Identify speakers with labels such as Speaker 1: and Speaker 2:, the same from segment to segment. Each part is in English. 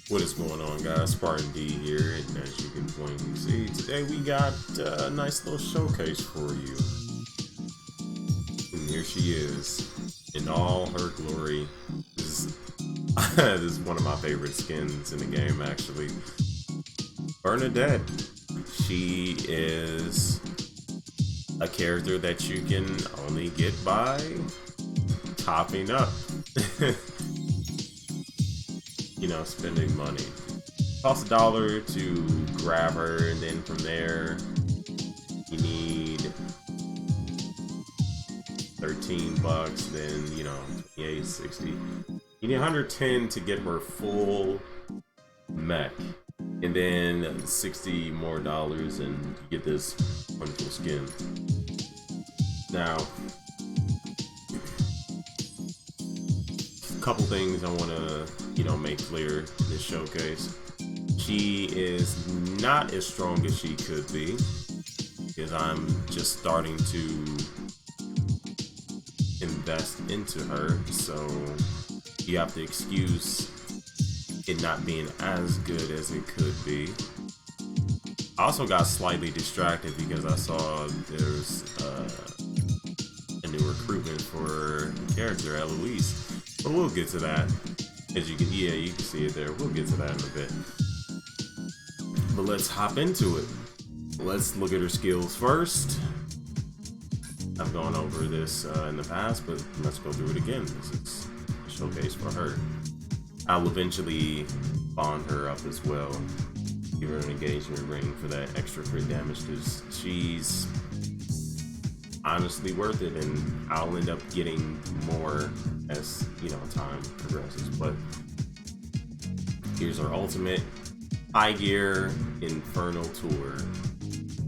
Speaker 1: What is going on, guys? Spartan D here, and as you can plainly see, today we got a nice little showcase for you. And here she is, in all her glory. This is one of my favorite skins in the game, actually. Bernadette. She is a character that you can only get by topping up. You know, spending money. Costs $1 to grab her, and then from there you need 13 bucks, then 28, 60. You need 110 to get her full mech, and then 60 more dollars and you get this wonderful skin. Now, a couple things I want to make clear in this showcase. She is not as strong as she could be, because I'm just starting to invest into her, so you have to excuse it not being as good as it could be. I also got slightly distracted because I saw there's a new recruitment for character Eloise, but we'll get to that. As you can, you can see it there. We'll get to that in a bit. But let's hop into it. Let's look at her skills first. I've gone over this in the past, but let's go through it again. This is a showcase for her. I'll eventually bond her up as well. Give her an engagement ring for that extra crit damage, because she's honestly worth it, and I'll end up getting more as time progresses. But here's her ultimate: High Gear Infernal Tour.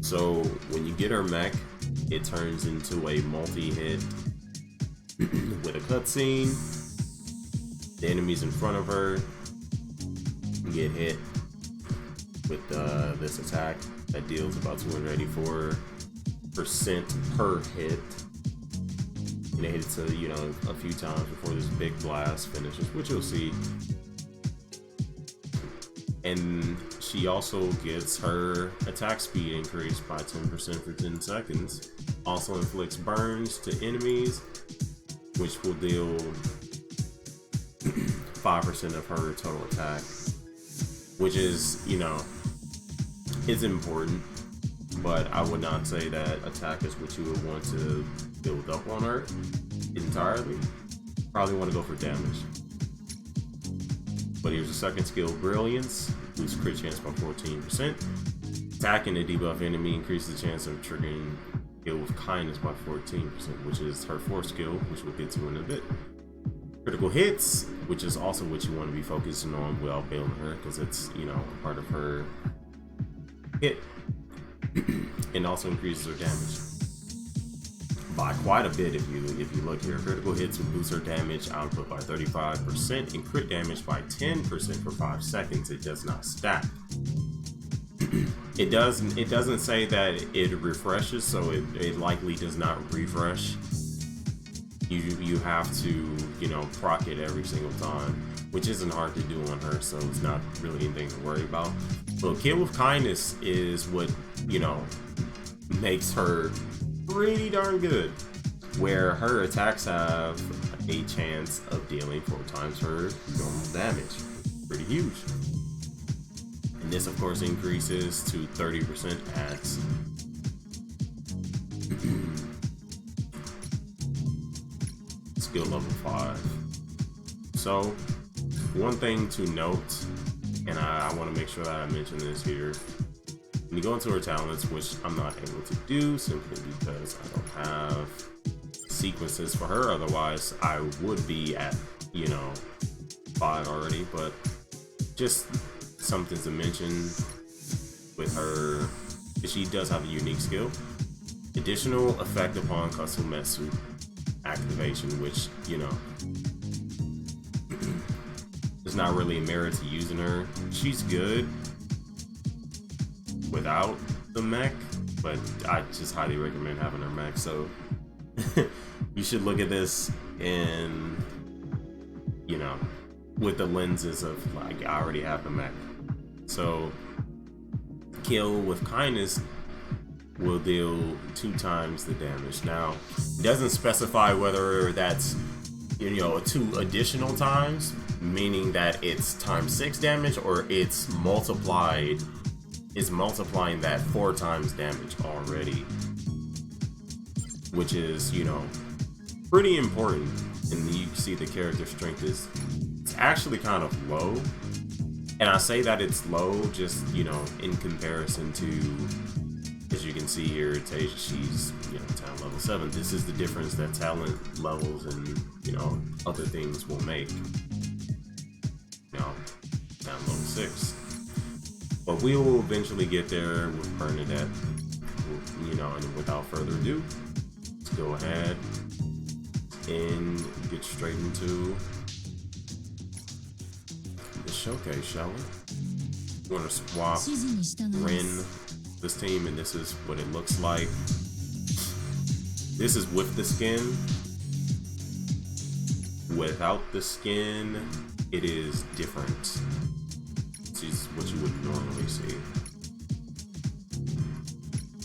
Speaker 1: So when you get her mech, it turns into a multi-hit with a cutscene. The enemies in front of her get hit with this attack that deals about 284% per hit, and it hits a few times before this big blast finishes, which you'll see. And she also gets her attack speed increased by 10% for 10 seconds. Also inflicts burns to enemies, which will deal 5% of her total attack, which is it's important, but I would not say that attack is what you would want to build up on her entirely. Probably want to go for damage. But here's the second skill: Brilliance. Boosts crit chance by 14%. Attacking a debuff enemy increases the chance of triggering Kill with Kindness by 14%, which is her fourth skill, which we'll get to in a bit. Critical hits, which is also what you want to be focusing on while building her, because it's part of her hit. And also increases her damage by quite a bit. If you look here, critical hits will boost her damage output by 35% and crit damage by 10% for 5 seconds. It does not stack. It doesn't say that it refreshes, so it likely does not refresh. You have to proc it every single time, which isn't hard to do on her, so it's not really anything to worry about. But Kill with Kindness is what makes her pretty darn good, where her attacks have a chance of dealing 4 times her normal damage. Pretty huge. And this of course increases to 30% at skill level 5. So one thing to note, and I want to make sure that I mention this here, when you go into her talents, which I'm not able to do simply because I don't have sequences for her, otherwise I would be at 5 already. But just something to mention with her, she does have a unique skill: additional effect upon custom Metsu activation, which there's not really a merit to using her. She's good without the mech, but I just highly recommend having her mech. So you should look at this and with the lenses of like I already have the mech. So kill with kindness will deal 2 times the damage. Now it doesn't specify whether that's 2 additional times, meaning that it's times 6 damage, or it's multiplying that 4 times damage already, which is pretty important. And you see the character strength is actually kind of low, and I say that it's low just in comparison to, as you can see here, Tasia, she's talent level 7. This is the difference that talent levels and other things will make. Talent level 6, but we will eventually get there with Bernadette. And without further ado, let's go ahead and get straight into the showcase, shall we? We're gonna swap Ren this team, and this is what it looks like. This is with the skin. Without the skin, it is different. This is what you would normally see.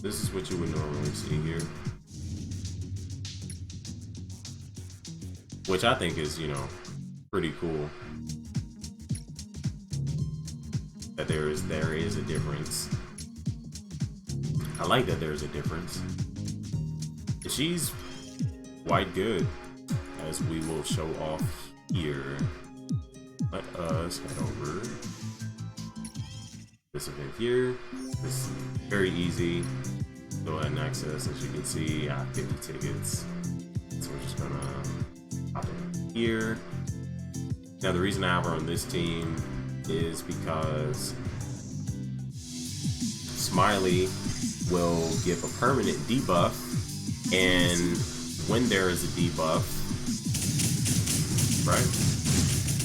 Speaker 1: This is what you would normally see here, which I think is pretty cool. That there is a difference. I like that there's a difference. And she's quite good, as we will show off here. Let us head over this event here. This is very easy. Go ahead and access. As you can see, I have 50 tickets. So we're just gonna pop it here. Now the reason I have her on this team is because Smiley will give a permanent debuff, and when there is a debuff, right?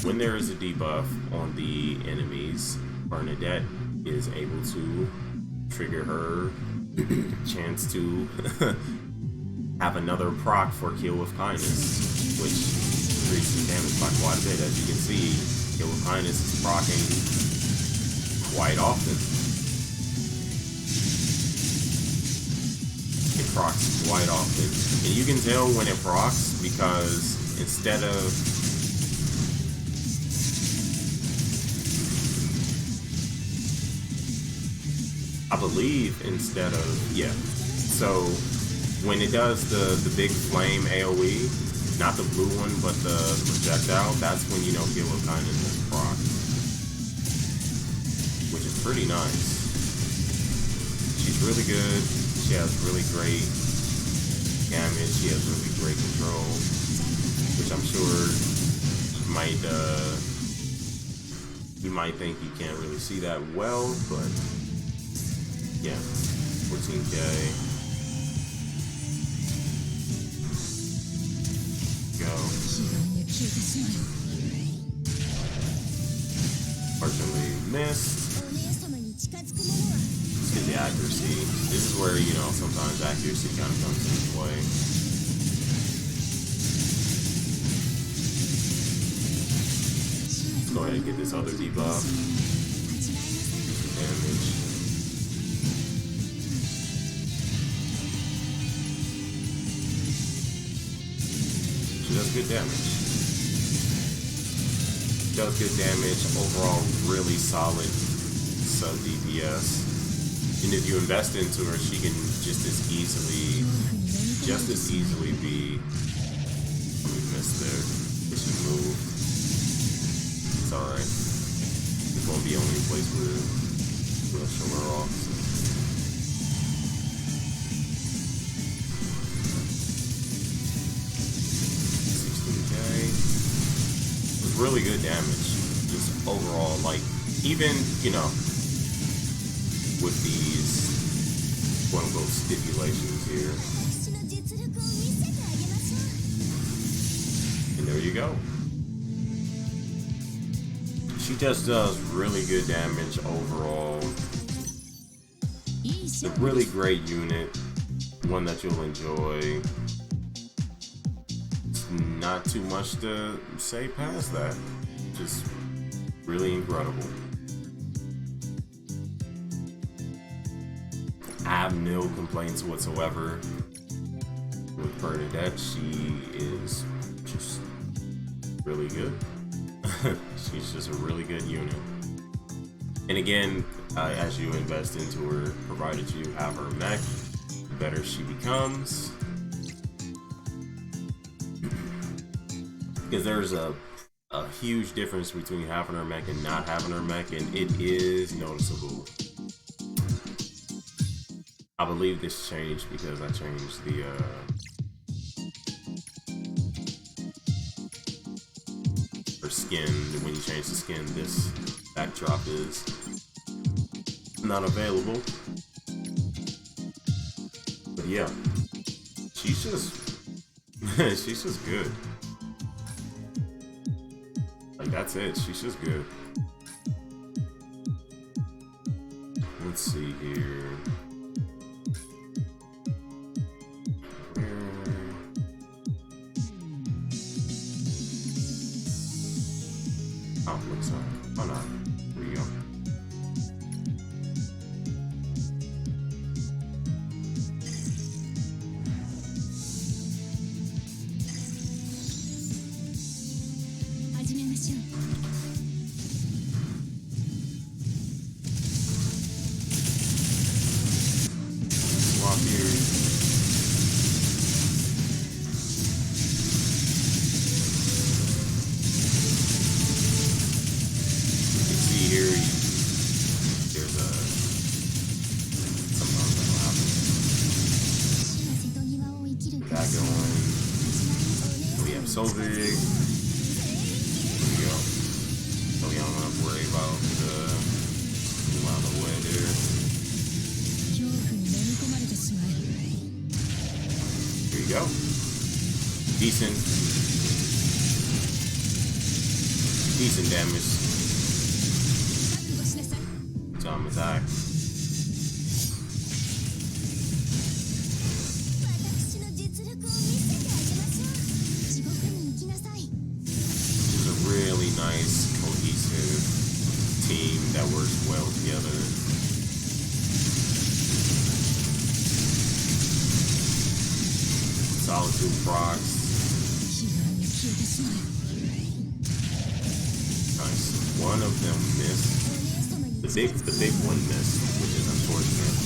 Speaker 1: When there is a debuff on the enemies, Bernadette is able to trigger her chance to have another proc for kill with kindness, which increases damage by quite a bit. As you can see, kill with kindness is proccing quite often. It procs quite often, and you can tell when it procs because instead of so when it does the big flame AoE, not the blue one but the projectile, that's when kill with kindness is proc, which is pretty nice. She's really good. She has really great damage. She has really great control, which I'm sure you might think you can't really see that well, but yeah, 14K. Go. Unfortunately missed. Let's get the accuracy. This is where, sometimes accuracy kind of comes into play. Let's go ahead and get this other debuff. Damage. She does good damage. Does good damage. Overall, really solid sub-DPS. And if you invest into her, she can just as easily be. We missed there. But she moved. It's alright. This won't be the only place we'll show her off. Really good damage, just overall, like, even, with these quote-unquote stipulations here. And there you go. She just does really good damage overall. It's a really great unit, one that you'll enjoy. Not too much to say past that. just really incredible. I have no complaints whatsoever with Bernadette. She is just really good. She's just a really good unit. And again, as you invest into her, provided you have her mech, the better she becomes. Because there's a huge difference between having her mech and not having her mech, and it is noticeable. I believe this changed because I changed the her skin. When you change the skin, this backdrop is not available. But yeah, she's just she's just good. Like, that's it. She's just good. Let's see here. Oh, looks like. Oh no. Here we go. Swap here. Here, there's sometimes that'll happen. That going. We have Solvig. There we go. So we don't have to worry about the out of the way there. Here you go. Decent damage. Time attack. It's a really nice, cohesive team that works well together. Solitude procs. Nice. One of them missed. The big one missed, which is unfortunate.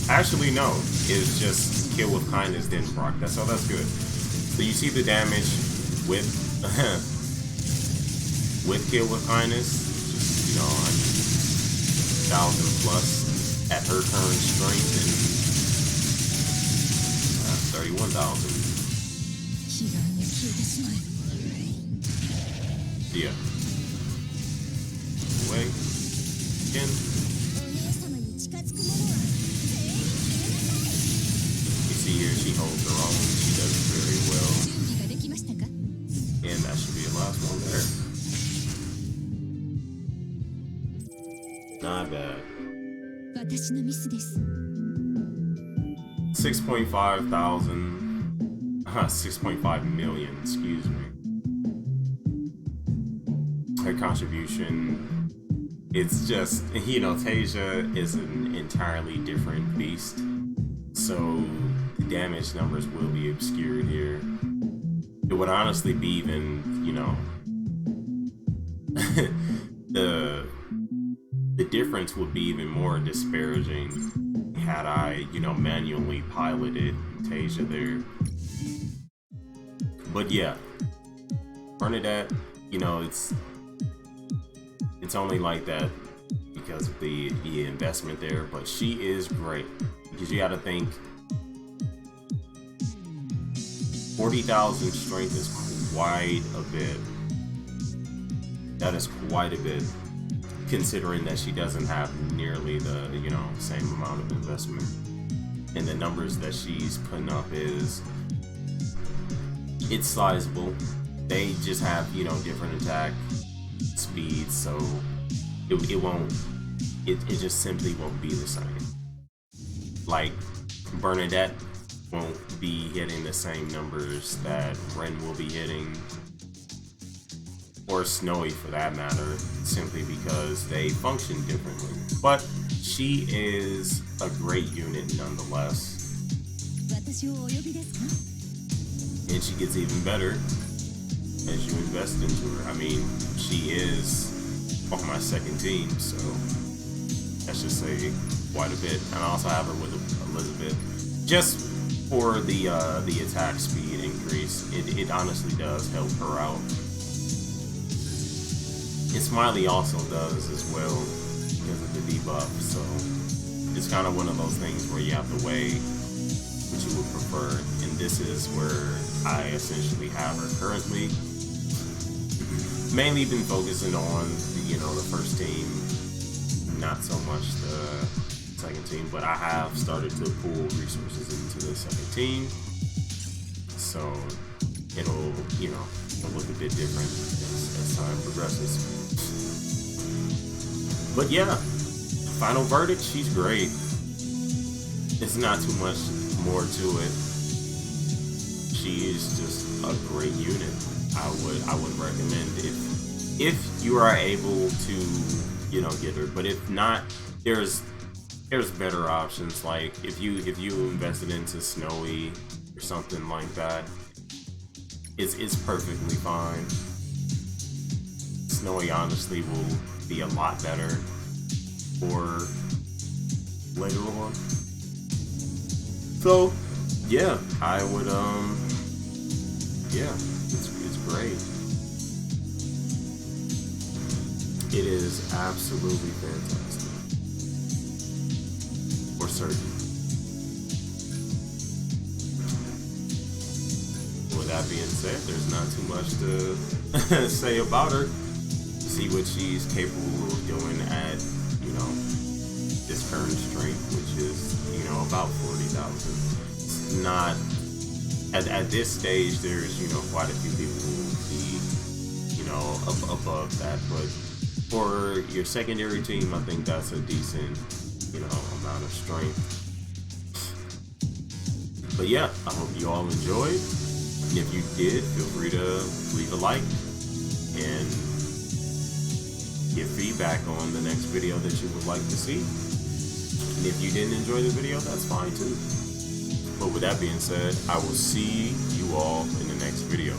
Speaker 1: Actually, no. It's just kill with kindness, then proc. That's good. So you see the damage with with kill with kindness. Just, 1,000 plus at her current strength, and 31,000. Yeah. Wait. Again. You see here, she holds her own. She does it very well. And that should be the last one there. Not bad. 6.5 million, excuse me. Her contribution, it's just, Tasia is an entirely different beast, so the damage numbers will be obscured here. It would honestly be even, the difference would be even more disparaging had I, manually piloted Tasia there. But yeah, Bernadette, it's only like that because of the investment there, but she is great because you got to think 40,000 strength is quite a bit. That is quite a bit, considering that she doesn't have nearly the same amount of investment, and the numbers that she's putting up it's sizable. They just have different attack speeds, so it just simply won't be the same. Like Bernadette won't be hitting the same numbers that Ren will be hitting, or Snowy for that matter, simply because they function differently. But she is a great unit nonetheless. And she gets even better as you invest into her. I mean, she is on my second team, so let's just say quite a bit. And I also have her with Elizabeth, just for the attack speed increase. It honestly does help her out. And Smiley also does as well because of the debuff. So it's kind of one of those things where you have to weigh what you would prefer. And this is where I essentially have her currently. Mainly been focusing on the first team, not so much the second team, but I have started to pool resources into the second team, so it'll look a bit different as time progresses. But yeah, final verdict, she's great. It's not too much more to it. She is just a great unit. I would recommend if you are able to get her, but if not, there's better options. Like if you invested into Snowy or something like that, it's perfectly fine. Snowy honestly will be a lot better for later on. So yeah, I would yeah, it's great. It is absolutely fantastic. For certain. With that being said, there's not too much to say about her. See what she's capable of doing at, this current strength, which is, about 40,000. It's not, at this stage, there's, quite a few people who will be, above that, but for your secondary team, I think that's a decent, amount of strength. But yeah, I hope you all enjoyed. And if you did, feel free to leave a like and give feedback on the next video that you would like to see. And if you didn't enjoy the video, that's fine too. But with that being said, I will see you all in the next video.